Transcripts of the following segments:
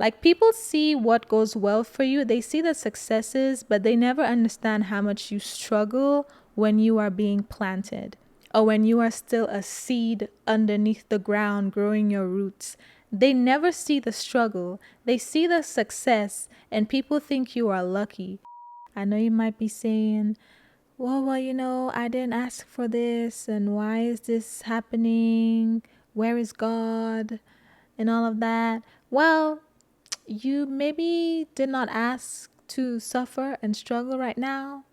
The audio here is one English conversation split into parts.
Like, people see what goes well for you, they see the successes, but they never understand how much you struggle when you are being planted, or when you are still a seed underneath the ground growing your roots. They never see the struggle. They see the success, and people think you are lucky. I know you might be saying, well, I didn't ask for this, and why is this happening? Where is God? And all of that. Well, you maybe did not ask to suffer and struggle right now,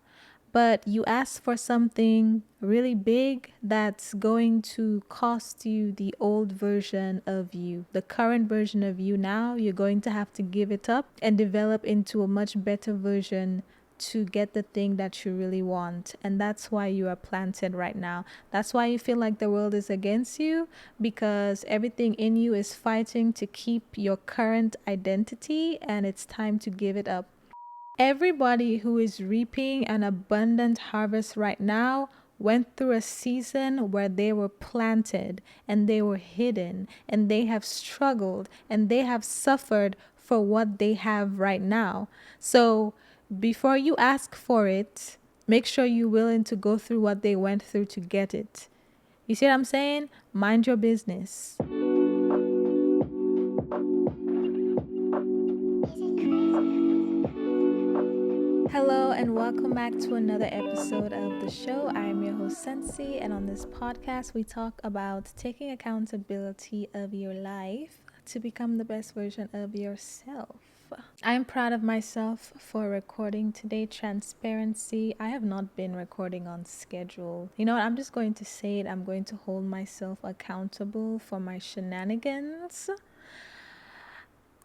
but you asked for something really big that's going to cost you the old version of you. The current version of you now, you're going to have to give it up and develop into a much better version to get the thing that you really want. And that's why you are planted right now. That's why you feel like the world is against you, because everything in you is fighting to keep your current identity, and it's time to give it up. Everybody who is reaping an abundant harvest right now went through a season where they were planted and they were hidden and they have struggled and they have suffered for what they have right now. So before you ask for it, make sure you're willing to go through what they went through to get it. You see what I'm saying? Mind your business. Hello and welcome back to another episode of the show. I am your host Sensi, and on this podcast we talk about taking accountability of your life to become the best version of yourself. I am proud of myself for recording today. Transparency, I have not been recording on schedule. You know what, I'm just going to say it. I'm going to hold myself accountable for my shenanigans.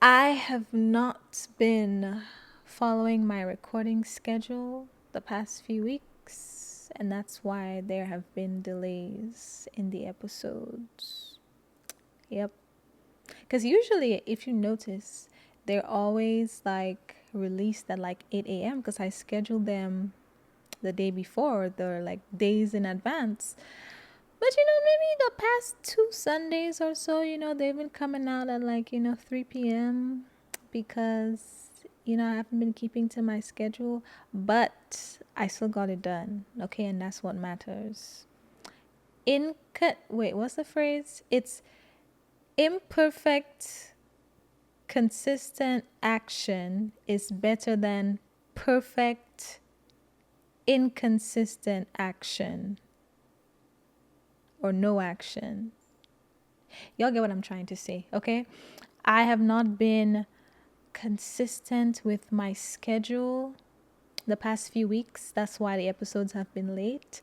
I have not been following my recording schedule the past few weeks, and that's why there have been delays in the episodes. Yep. Because usually, if you notice, they're always like released at like 8 a.m. because I scheduled them the day before. They're like days in advance. But maybe the past 2 Sundays or so, they've been coming out at like 3 p.m. because I haven't been keeping to my schedule, but I still got it done. Okay, and that's what matters. What's the phrase? It's imperfect, consistent action is better than perfect, inconsistent action or no action. Y'all get what I'm trying to say, okay? I have not been consistent with my schedule the past few weeks. That's why the episodes have been late.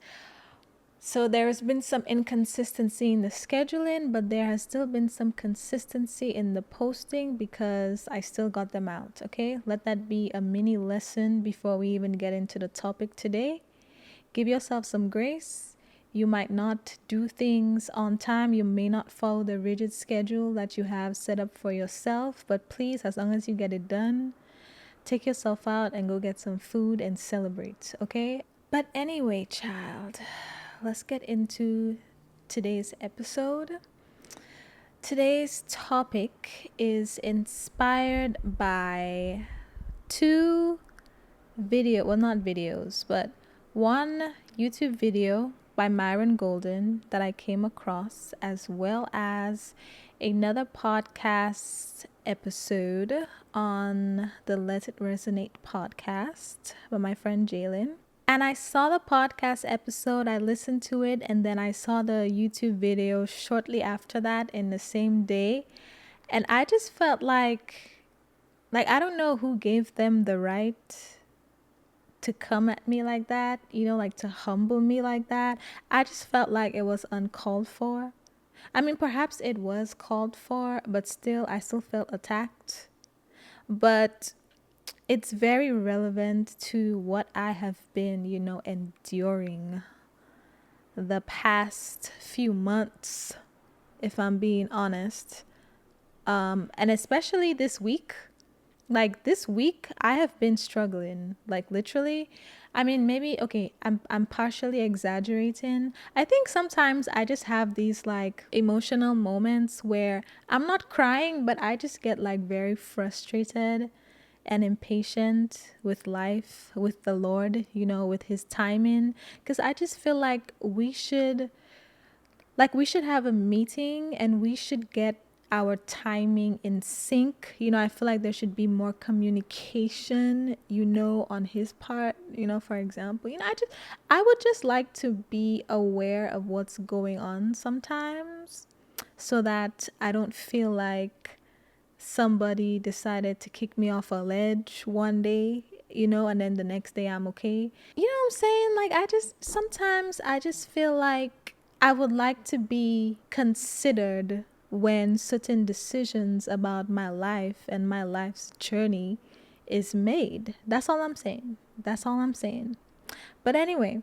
So there has been some inconsistency in the scheduling, but there has still been some consistency in the posting because I still got them out, okay? Let that be a mini lesson before we even get into the topic today. Give yourself some grace. You might not do things on time. You may not follow the rigid schedule that you have set up for yourself, but please, as long as you get it done, take yourself out and go get some food and celebrate, okay? But anyway, child, let's get into today's episode. Today's topic is inspired by one YouTube video by Myron Golden that I came across, as well as another podcast episode on the Let It Resonate podcast by my friend Jalen. And I saw the podcast episode, I listened to it, and then I saw the YouTube video shortly after that in the same day. And I just felt like I don't know who gave them the right to come at me like that, like to humble me like that. I just felt like it was uncalled for. I mean, perhaps it was called for, but still, I still felt attacked. But it's very relevant to what I have been, enduring the past few months, if I'm being honest. And especially this week, Like this week, I have been struggling, like literally. I mean, maybe okay, I'm partially exaggerating. I think sometimes I just have these like emotional moments where I'm not crying, but I just get like very frustrated and impatient with life, with the Lord, with his timing, because I just feel like we should have a meeting and we should get our timing in sync. I feel like there should be more communication, on his part, for example. I would just like to be aware of what's going on sometimes so that I don't feel like somebody decided to kick me off a ledge one day, and then the next day I'm okay. You know what I'm saying? Like sometimes I just feel like I would like to be considered when certain decisions about my life and my life's journey is made. That's all I'm saying. That's all I'm saying. But anyway,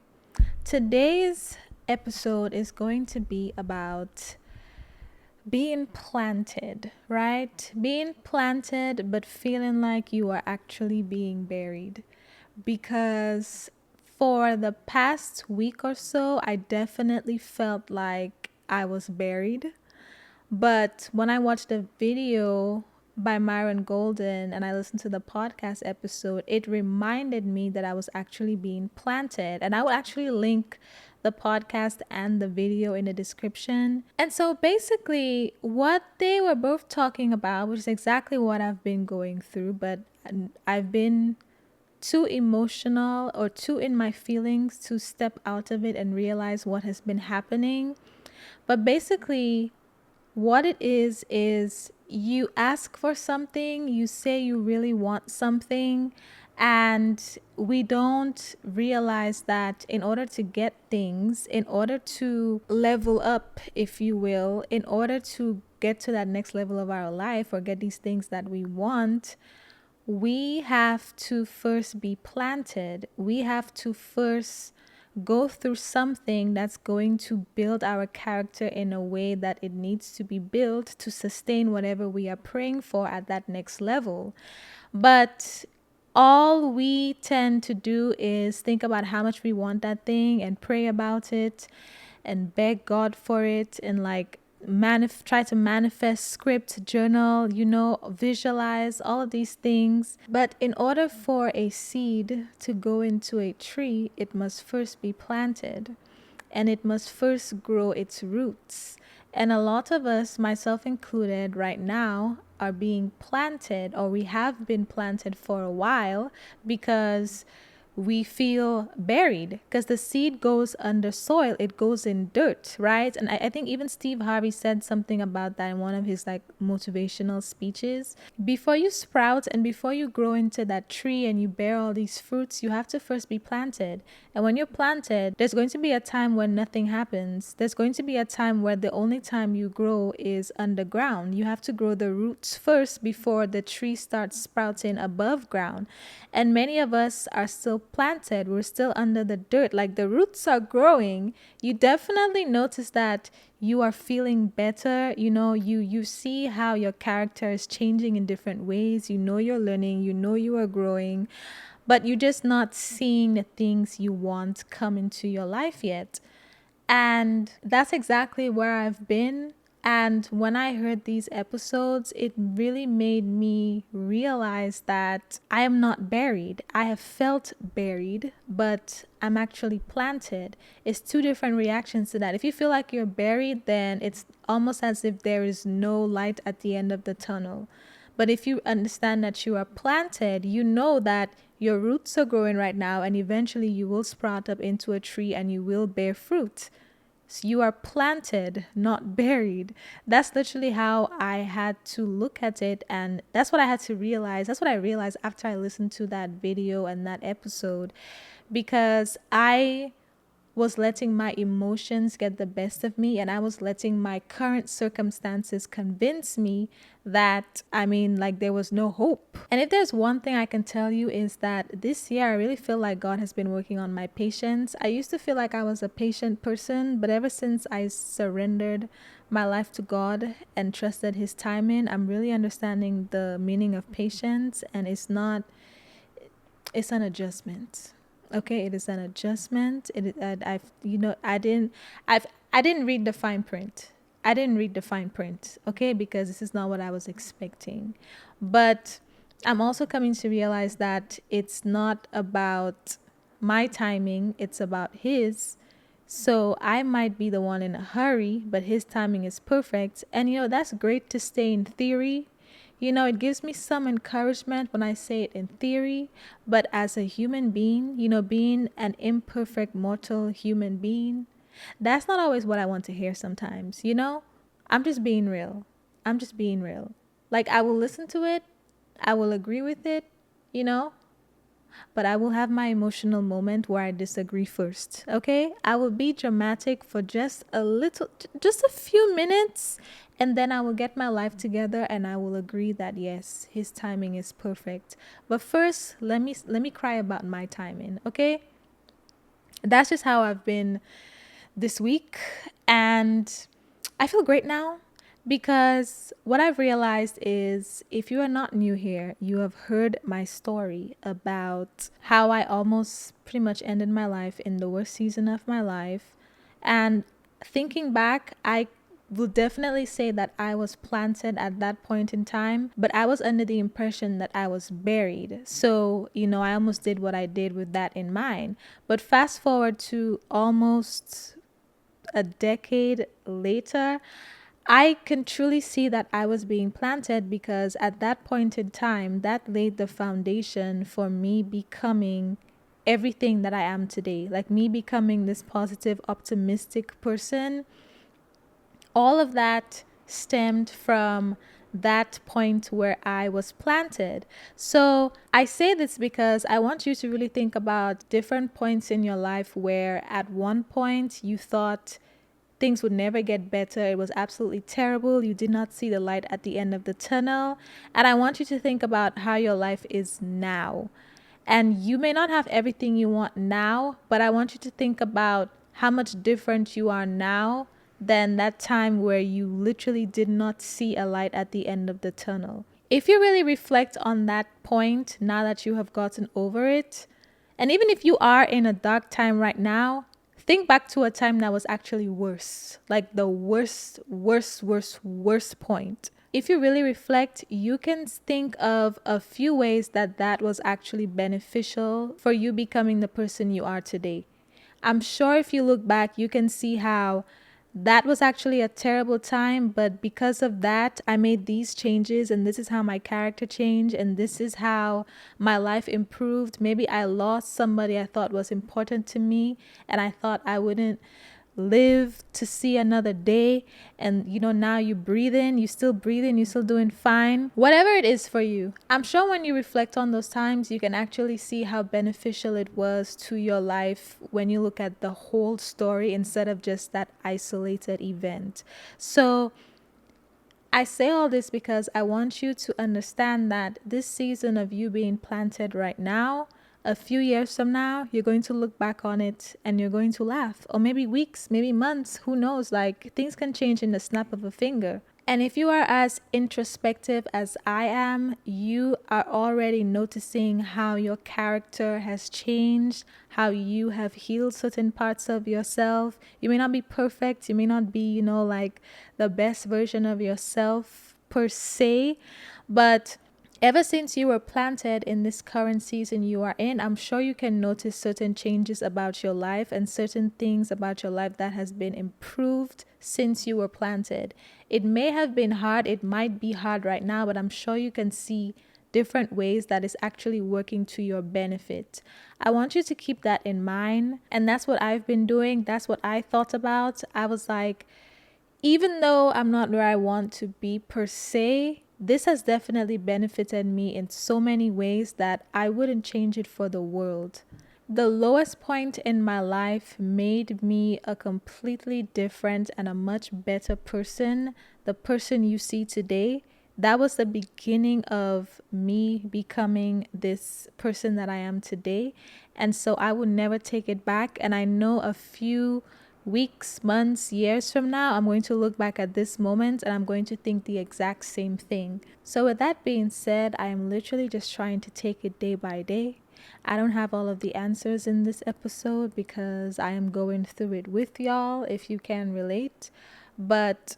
today's episode is going to be about being planted, right? Being planted, but feeling like you are actually being buried. Because for the past week or so, I definitely felt like I was buried. But when I watched a video by Myron Golden and I listened to the podcast episode, it reminded me that I was actually being planted. And I will actually link the podcast and the video in the description. And so basically, what they were both talking about, which is exactly what I've been going through, but I've been too emotional or too in my feelings to step out of it and realize what has been happening. But basically, what it is you ask for something, you say you really want something, and we don't realize that in order to get things, in order to level up, if you will, in order to get to that next level of our life or get these things that we want, we have to first be planted. We have to first go through something that's going to build our character in a way that it needs to be built to sustain whatever we are praying for at that next level. But all we tend to do is think about how much we want that thing and pray about it and beg God for it and like try to manifest, script, journal, visualize all of these things. But in order for a seed to go into a tree, it must first be planted and it must first grow its roots. And a lot of us, myself included, right now are being planted, or we have been planted for a while because we feel buried, because the seed goes under soil, it goes in dirt, right? And I think even Steve Harvey said something about that in one of his like motivational speeches. Before you sprout and before you grow into that tree and you bear all these fruits, you have to first be planted. And when you're planted, there's going to be a time when nothing happens. There's going to be a time where the only time you grow is underground. You have to grow the roots first before the tree starts sprouting above ground. And many of us are still planted. We're still under the dirt. Like the roots are growing. You definitely notice that you are feeling better. You see how your character is changing in different ways. You're learning, you are growing, but you're just not seeing the things you want come into your life yet. And that's exactly where I've been. And when I heard these episodes, it really made me realize that I am not buried. I have felt buried, but I'm actually planted. It's two different reactions to that. If you feel like you're buried, then it's almost as if there is no light at the end of the tunnel. But if you understand that you are planted, you know that your roots are growing right now and eventually you will sprout up into a tree and you will bear fruit. So you are planted, not buried. That's literally how I had to look at it. And that's what I had to realize. That's what I realized after I listened to that video and that episode. Because I was letting my emotions get the best of me, and I was letting my current circumstances convince me that, like there was no hope. And if there's one thing I can tell you is that this year I really feel like God has been working on my patience. I used to feel like I was a patient person, but ever since I surrendered my life to God and trusted his timing, I'm really understanding the meaning of patience. And it's an adjustment. Okay, it is an adjustment. I didn't read the fine print. I didn't read the fine print. Okay, because this is not what I was expecting. But I'm also coming to realize that it's not about my timing, it's about his. So I might be the one in a hurry, but his timing is perfect. And that's great to stay in theory. It gives me some encouragement when I say it in theory, but as a human being, being an imperfect mortal human being, that's not always what I want to hear sometimes. I'm just being real. I'm just being real. Like, I will listen to it, I will agree with it, you know, but I will have my emotional moment where I disagree first. Okay? I will be dramatic for just just a few minutes, and then I will get my life together and I will agree that yes, his timing is perfect. But first, let me cry about my timing, okay? That's just how I've been this week, and I feel great now. Because what I've realized is, if you are not new here, you have heard my story about how I almost pretty much ended my life in the worst season of my life. And thinking back, I will definitely say that I was planted at that point in time, but I was under the impression that I was buried. So, I almost did what I did with that in mind. But fast forward to almost a decade later, I can truly see that I was being planted, because at that point in time, that laid the foundation for me becoming everything that I am today. Like, me becoming this positive, optimistic person. All of that stemmed from that point where I was planted. So I say this because I want you to really think about different points in your life where at one point you thought things would never get better. It was absolutely terrible. You did not see the light at the end of the tunnel. And I want you to think about how your life is now. And you may not have everything you want now, but I want you to think about how much different you are now than that time where you literally did not see a light at the end of the tunnel. If you really reflect on that point now that you have gotten over it, and even if you are in a dark time right now, think back to a time that was actually worse, like the worst point. If you really reflect, you can think of a few ways that was actually beneficial for you becoming the person you are today. I'm sure if you look back, you can see how that was actually a terrible time, but because of that, I made these changes, and this is how my character changed, and this is how my life improved. Maybe I lost somebody I thought was important to me, and I thought I wouldn't live to see another day. And now you breathing, you still breathing, you still doing fine. Whatever it is for you, I'm sure when you reflect on those times, you can actually see how beneficial it was to your life when you look at the whole story instead of just that isolated event. So I say all this because I want you to understand that this season of you being planted right now, a few years from now, you're going to look back on it and you're going to laugh. Or maybe weeks, maybe months, who knows? Like, things can change in the snap of a finger. And if you are as introspective as I am, you are already noticing how your character has changed, how you have healed certain parts of yourself. You may not be perfect. You may not be, like the best version of yourself per se, but ever since you were planted in this current season you are in, I'm sure you can notice certain changes about your life and certain things about your life that has been improved since you were planted. It may have been hard. It might be hard right now, but I'm sure you can see different ways that is actually working to your benefit. I want you to keep that in mind. And that's what I've been doing. That's what I thought about. I was like, even though I'm not where I want to be per se, this has definitely benefited me in so many ways that I wouldn't change it for the world. The lowest point in my life made me a completely different and a much better person. The person you see today, that was the beginning of me becoming this person that I am today. And so I would never take it back. And I know a few weeks, months, years from now, I'm going to look back at this moment and I'm going to think the exact same thing. So, with that being said, I am literally just trying to take it day by day. I don't have all of the answers in this episode because I am going through it with y'all, if you can relate. But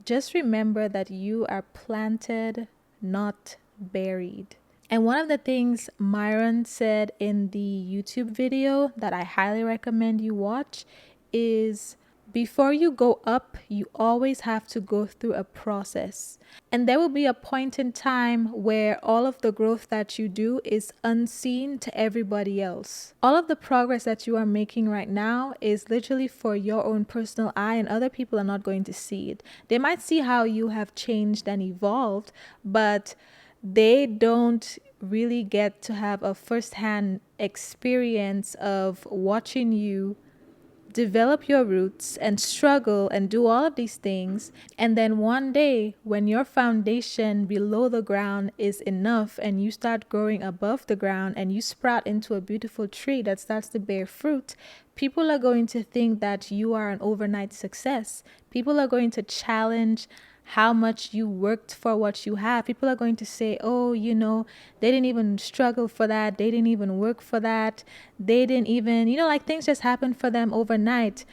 just remember that you are planted, not buried. And one of the things Myron said in the YouTube video that I highly recommend you watch is, before you go up, you always have to go through a process. And there will be a point in time where all of the growth that you do is unseen to everybody else. All of the progress that you are making right now is literally for your own personal eye, and other people are not going to see it. They might see how you have changed and evolved, but they don't really get to have a first-hand experience of watching you develop your roots and struggle and do all of these things. And then one day, when your foundation below the ground is enough and you start growing above the ground and you sprout into a beautiful tree that starts to bear fruit, people are going to think that you are an overnight success. People are going to challenge how much you worked for what you have. People are going to say, oh, they didn't even struggle for that. They didn't even work for that. They didn't even, like things just happened for them overnight.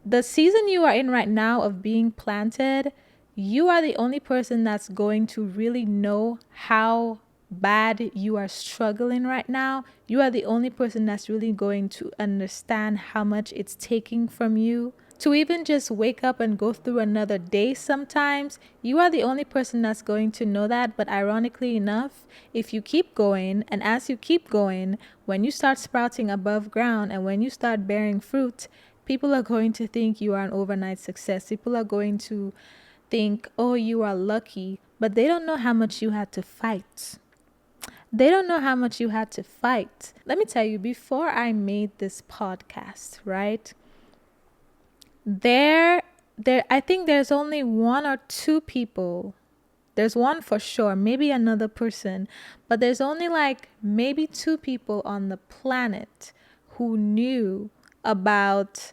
The season you are in right now of being planted, you are the only person that's going to really know how bad you are struggling right now. You are the only person that's really going to understand how much it's taking from you to even just wake up and go through another day. Sometimes you are the only person that's going to know that. But ironically enough, if you keep going, and as you keep going, when you start sprouting above ground and when you start bearing fruit, people are going to think you are an overnight success. People are going to think, oh, you are lucky, but they don't know how much you had to fight. They don't know how much you had to fight. Let me tell you, before I made this podcast, right? I think there's only one or two people. There's one for sure, maybe another person, but there's only like maybe two people on the planet who knew about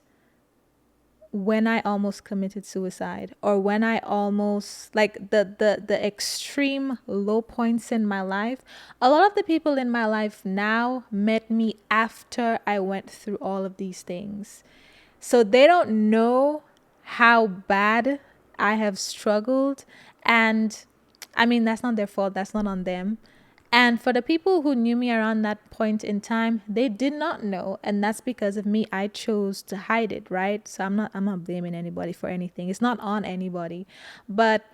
when I almost committed suicide, or when I almost, like, the extreme low points in my life. A lot of the people in my life now met me after I went through all of these things. So they don't know how bad I have struggled. And I mean, that's not their fault. That's not on them. And for the people who knew me around that point in time, they did not know. And that's because of me. I chose to hide it, right? So I'm not blaming anybody for anything. It's not on anybody. But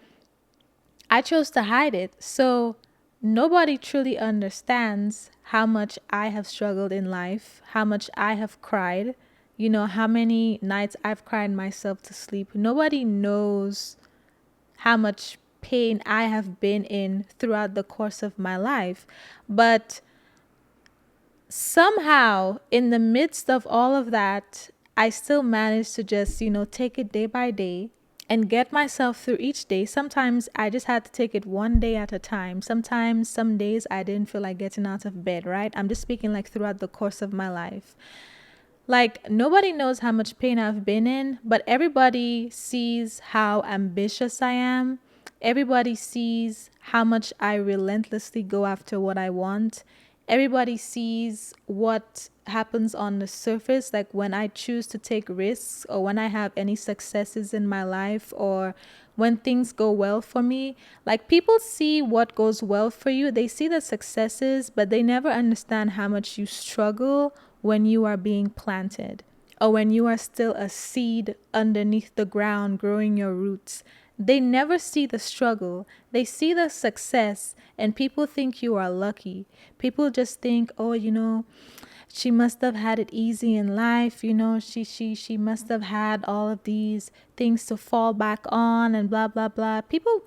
I chose to hide it. So nobody truly understands how much I have struggled in life, how much I have cried, how many nights I've cried myself to sleep. Nobody knows how much pain I have been in throughout the course of my life. But somehow, in the midst of all of that, I still managed to just, take it day by day and get myself through each day. Sometimes I just had to take it one day at a time. Sometimes, some days I didn't feel like getting out of bed, right? I'm just speaking like throughout the course of my life. Like, nobody knows how much pain I've been in, but everybody sees how ambitious I am. Everybody sees how much I relentlessly go after what I want. Everybody sees what happens on the surface, like when I choose to take risks, or when I have any successes in my life, or when things go well for me. Like, people see what goes well for you. They see the successes, but they never understand how much you struggle when you are being planted, or when you are still a seed underneath the ground growing your roots. They never see the struggle. They see the success, and people think you are lucky. People just think, oh, she must have had it easy in life. She must have had all of these things to fall back on, and blah, blah, blah. People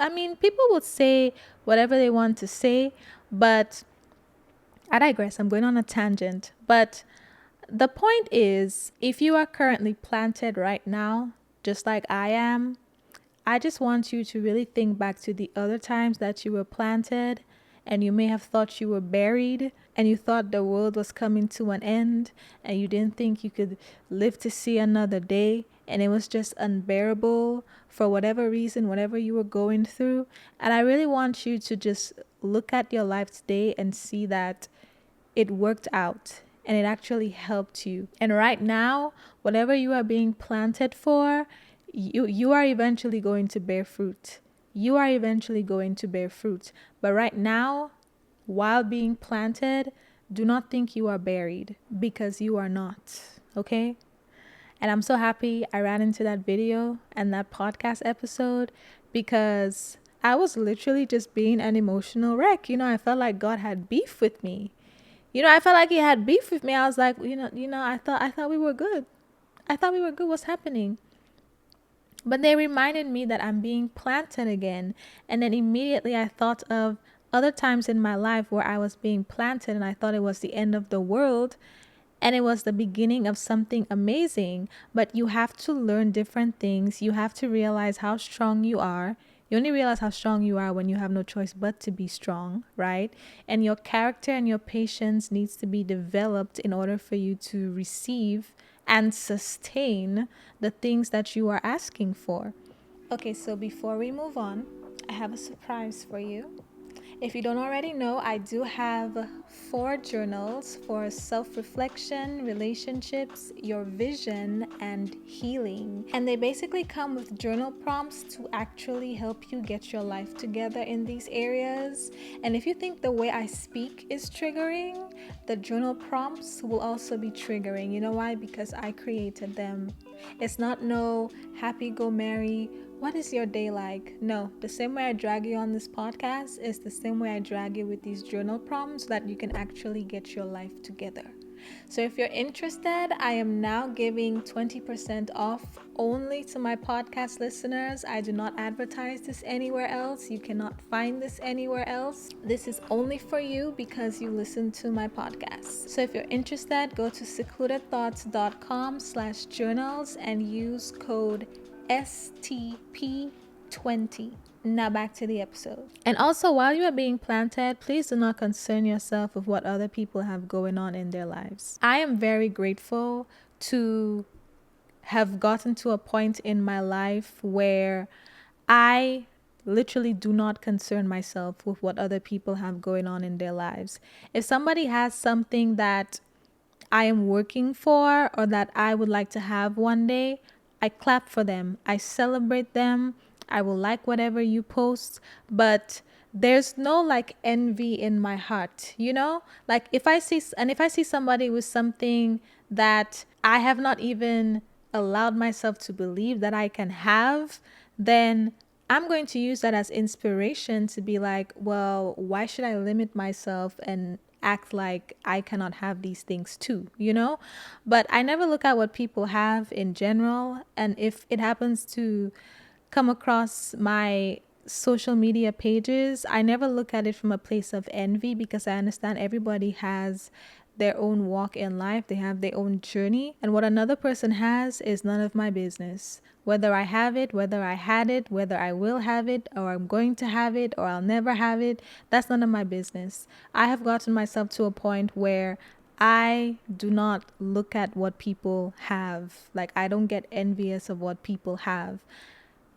would say whatever they want to say, but I digress. I'm going on a tangent. But the point is, if you are currently planted right now, just like I am, I just want you to really think back to the other times that you were planted and you may have thought you were buried and you thought the world was coming to an end and you didn't think you could live to see another day and it was just unbearable for whatever reason, whatever you were going through. And I really want you to just look at your life today and see that it worked out and it actually helped you. And right now, whatever you are being planted for, you are eventually going to bear fruit. You are eventually going to bear fruit. But right now, while being planted, do not think you are buried, because you are not. Okay? And I'm so happy I ran into that video and that podcast episode, because I was literally just being an emotional wreck. I felt like God had beef with me. I felt like he had beef with me. I was like, I thought we were good. I thought we were good. What's happening? But they reminded me that I'm being planted again. And then immediately I thought of other times in my life where I was being planted and I thought it was the end of the world and it was the beginning of something amazing. But you have to learn different things. You have to realize how strong you are. You only realize how strong you are when you have no choice but to be strong, right? And your character and your patience needs to be developed in order for you to receive and sustain the things that you are asking for. Okay, so before we move on, I have a surprise for you. If you don't already know, I do have 4 journals for self-reflection, relationships, your vision, and healing. And they basically come with journal prompts to actually help you get your life together in these areas. And if you think the way I speak is triggering, the journal prompts will also be triggering. You know why? Because I created them. It's not no happy go merry, what is your day like? No, the same way I drag you on this podcast is the same way I drag you with these journal prompts so that you can actually get your life together. So if you're interested, I am now giving 20% off only to my podcast listeners. I do not advertise this anywhere else. You cannot find this anywhere else. This is only for you because you listen to my podcast. So if you're interested, go to secludedthoughts.com/journals and use code STP20. Now back to the episode. And also, while you are being planted, please do not concern yourself with what other people have going on in their lives. I am very grateful to have gotten to a point in my life where I literally do not concern myself with what other people have going on in their lives. If somebody has something that I am working for or that I would like to have one day, I clap for them. I celebrate them. I will like whatever you post, but there's no like envy in my heart, Like if I see somebody with something that I have not even allowed myself to believe that I can have, then I'm going to use that as inspiration to be like, well, why should I limit myself and act like I cannot have these things too, But I never look at what people have in general. And if it happens to come across my social media pages, I never look at it from a place of envy, because I understand everybody has their own walk in life. They have their own journey. And what another person has is none of my business. Whether I have it, whether I had it, whether I will have it, or I'm going to have it, or I'll never have it, that's none of my business. I have gotten myself to a point where I do not look at what people have. Like, I don't get envious of what people have.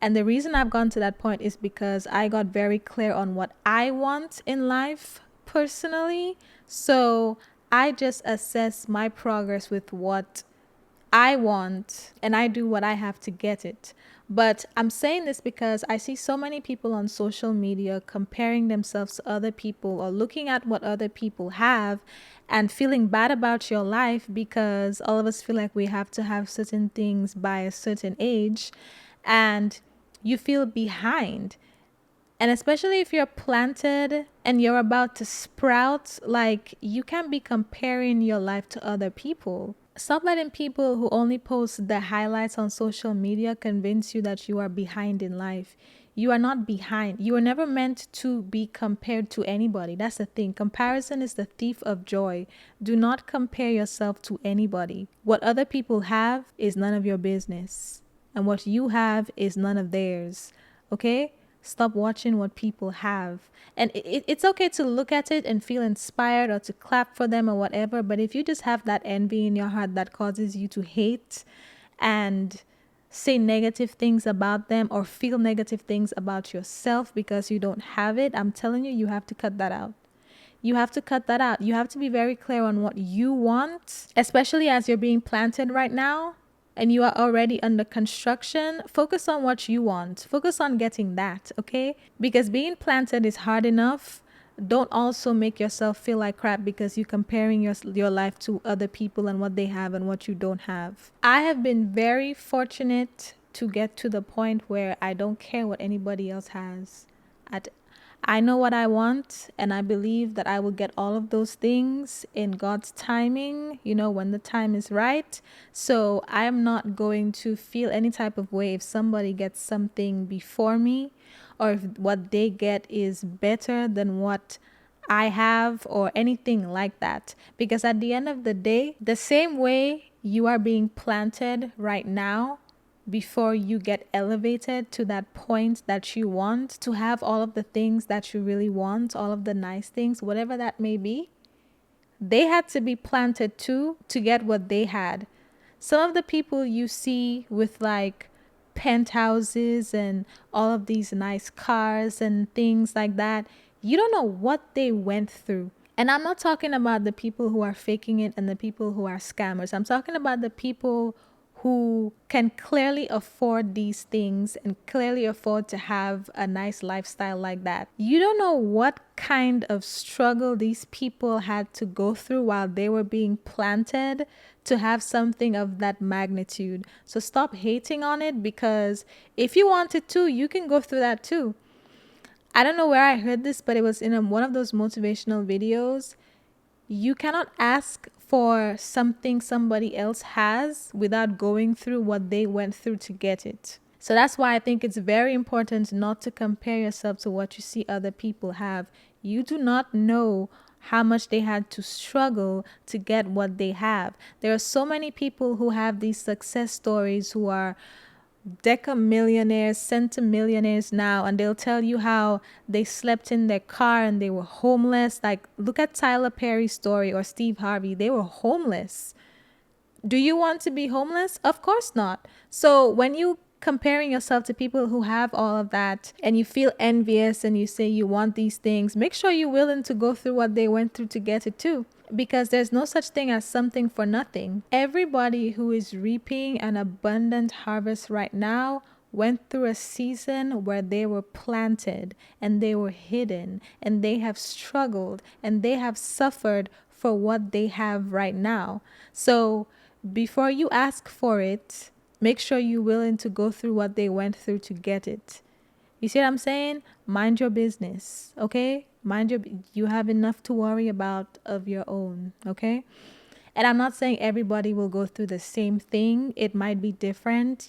And the reason I've gone to that point is because I got very clear on what I want in life personally. So I just assess my progress with what I want and I do what I have to get it. But I'm saying this because I see so many people on social media comparing themselves to other people or looking at what other people have and feeling bad about your life, because all of us feel like we have to have certain things by a certain age and you feel behind. And especially if you're planted and you're about to sprout, like, you can't be comparing your life to other people. Stop letting people who only post the highlights on social media convince you that you are behind in life. You are not behind. You are never meant to be compared to anybody. That's the thing. Comparison is the thief of joy. Do not compare yourself to anybody. What other people have is none of your business. And what you have is none of theirs. Okay? Stop watching what people have. And it's okay to look at it and feel inspired or to clap for them or whatever. But if you just have that envy in your heart that causes you to hate and say negative things about them or feel negative things about yourself because you don't have it, I'm telling you, you have to cut that out. You have to cut that out. You have to be very clear on what you want, especially as you're being planted right now and you are already under construction. Focus on what you want. Focus on getting that, okay? Because being planted is hard enough. Don't also make yourself feel like crap because you're comparing your life to other people and what they have and what you don't have. I have been very fortunate to get to the point where I don't care what anybody else has. I know what I want, and I believe that I will get all of those things in God's timing, when the time is right. So I am not going to feel any type of way if somebody gets something before me or if what they get is better than what I have or anything like that. Because at the end of the day, the same way you are being planted right now, before you get elevated to that point that you want to have all of the things that you really want, all of the nice things, whatever that may be, they had to be planted too to get what they had. Some of the people you see with like penthouses and all of these nice cars and things like that, you don't know what they went through. And I'm not talking about the people who are faking it and the people who are scammers. I'm talking about the people who can clearly afford these things and clearly afford to have a nice lifestyle like that. You don't know what kind of struggle these people had to go through while they were being planted to have something of that magnitude. So stop hating on it, because if you wanted to, you can go through that too. I don't know where I heard this, but it was in one of those motivational videos. You cannot ask for something somebody else has without going through what they went through to get it. So that's why I think it's very important not to compare yourself to what you see other people have. You do not know how much they had to struggle to get what they have. There are so many people who have these success stories who are decamillionaires, centimillionaires now, and they'll tell you how they slept in their car and they were homeless. Like, look at Tyler Perry's story or Steve Harvey. They were homeless. Do you want to be homeless? Of course not. So when you comparing yourself to people who have all of that and you feel envious and you say you want these things, make sure you're willing to go through what they went through to get it too. Because there's no such thing as something for nothing. Everybody who is reaping an abundant harvest right now went through a season where they were planted and they were hidden and they have struggled and they have suffered for what they have right now. So before you ask for it, make sure you're willing to go through what they went through to get it. You see what I'm saying? Mind your business, okay? You have enough to worry about of your own, okay? And I'm not saying everybody will go through the same thing. It might be different.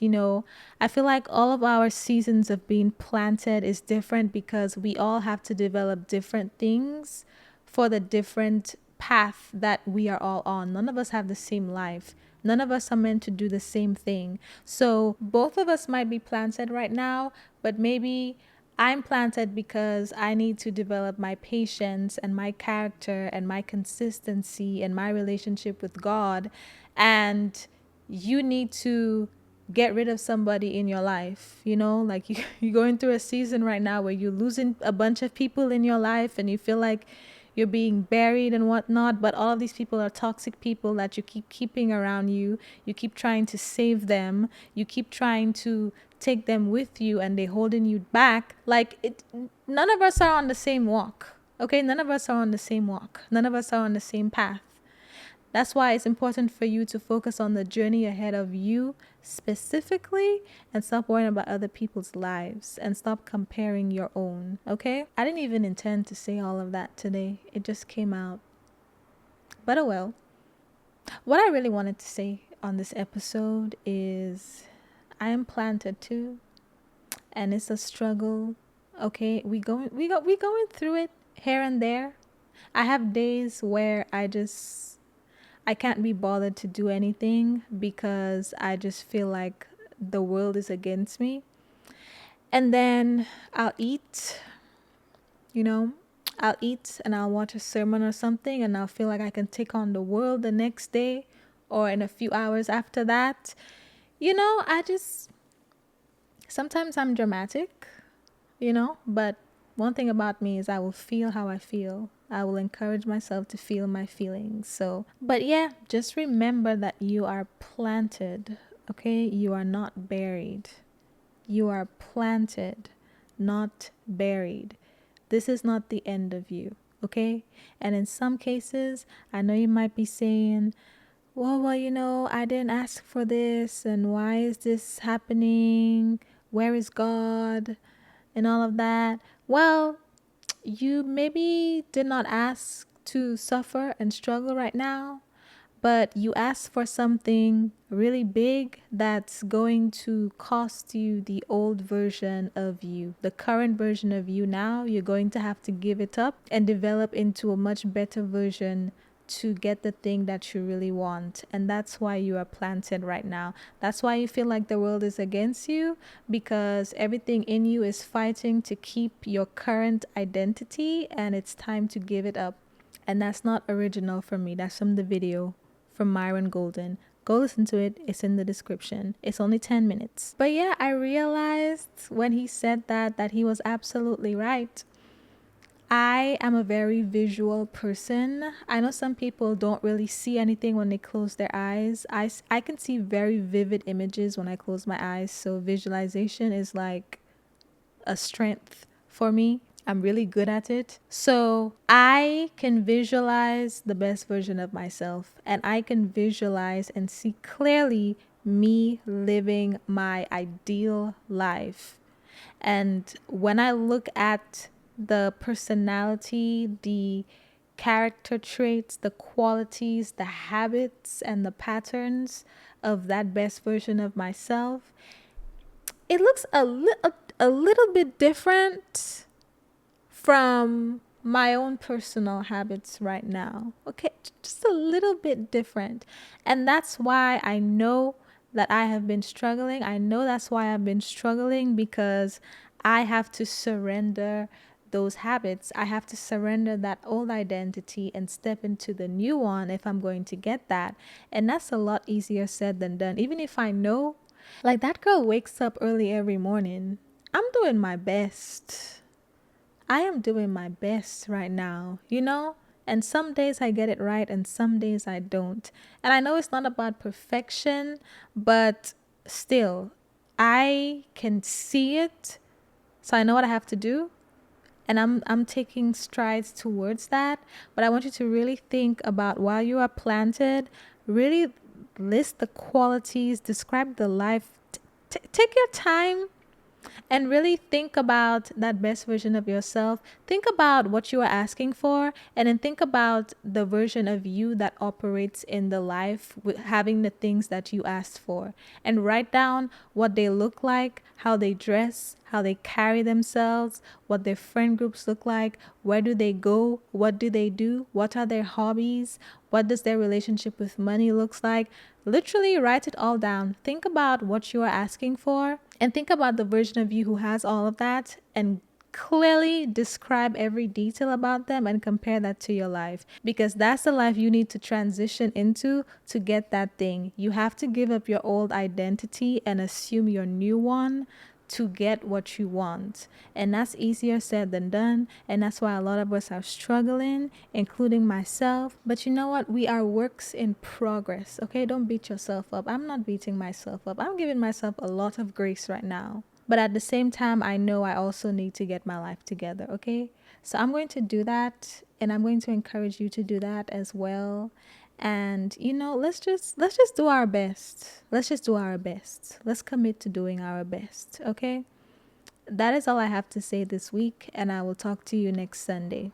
I feel like all of our seasons of being planted is different because we all have to develop different things for the different path that we are all on. None of us have the same life. None of us are meant to do the same thing. So both of us might be planted right now, but maybe I'm planted because I need to develop my patience and my character and my consistency and my relationship with God. And you need to get rid of somebody in your life, like you're going through a season right now where you're losing a bunch of people in your life and you feel like you're being buried and whatnot, but all of these people are toxic people that you keep keeping around you. You keep trying to save them. You keep trying to take them with you and they're holding you back. None of us are on the same walk. Okay, none of us are on the same walk. None of us are on the same path. That's why it's important for you to focus on the journey ahead of you specifically and stop worrying about other people's lives and stop comparing your own, okay? I didn't even intend to say all of that today. It just came out. But oh well. What I really wanted to say on this episode is I am planted too. and it's a struggle. Okay, we going through it here and there. I have days where I can't be bothered to do anything because I just feel like the world is against me. And then I'll eat, you know, I'll eat and I'll watch a sermon or something, and I'll feel like I can take on the world the next day or in a few hours after that. I just, sometimes I'm dramatic, but one thing about me is I will feel how I feel. I will encourage myself to feel my feelings. So, but yeah, just remember that you are planted, okay? You are not buried. You are planted, not buried. This is not the end of you, okay? And in some cases, I know you might be saying, well, I didn't ask for this, and why is this happening? Where is God? And all of that. Well, you maybe did not ask to suffer and struggle right now, but you asked for something really big that's going to cost you the old version of you. The current version of you now, you're going to have to give it up and develop into a much better version to get the thing that you really want. And that's why you are planted right now. That's why you feel like the world is against you, because everything in you is fighting to keep your current identity, and it's time to give it up. And that's not original from me. That's from the video from Myron Golden. Go listen to it. It's in the description. It's only 10 minutes. But yeah, I realized when he said that he was absolutely right. I am a very visual person. I know some people don't really see anything when they close their eyes. I can see very vivid images when I close my eyes. So visualization is like a strength for me. I'm really good at it. So I can visualize the best version of myself, and I can visualize and see clearly me living my ideal life. And when I look at the personality, the character traits, the qualities, the habits, and the patterns of that best version of myself, it looks a little bit different from my own personal habits right now. Okay, just a little bit different. And that's why I know that I have been struggling. I know that's why I've been struggling, because I have to surrender those habits. I have to surrender that old identity and step into the new one if I'm going to get that. And that's a lot easier said than done. Even if I know, like, that girl wakes up early every morning. I'm doing my best. I am doing my best right now, And some days I get it right and some days I don't. And I know it's not about perfection, but still, I can see it. So I know what I have to do. And I'm taking strides towards that. But I want you to really think about, while you are planted, really list the qualities, describe the life. Take your time and really think about that best version of yourself. Think about what you are asking for, and then think about the version of you that operates in the life with having the things that you asked for. And write down what they look like, how they dress, how they carry themselves, what their friend groups look like, where do they go, what do they do, what are their hobbies, what does their relationship with money looks like. Literally write it all down. Think about what you are asking for, and think about the version of you who has all of that, and clearly describe every detail about them and compare that to your life, because that's the life you need to transition into to get that thing. You have to give up your old identity and assume your new one to get what you want. And that's easier said than done. And that's why a lot of us are struggling, including myself. But you know what? We are works in progress. Okay, don't beat yourself up. I'm not beating myself up. I'm giving myself a lot of grace right now. But at the same time, I know I also need to get my life together. Okay, so I'm going to do that, and I'm going to encourage you to do that as well. And let's just do our best. Let's just do our best. Let's commit to doing our best. Okay, that is all I have to say this week, and I will talk to you next Sunday.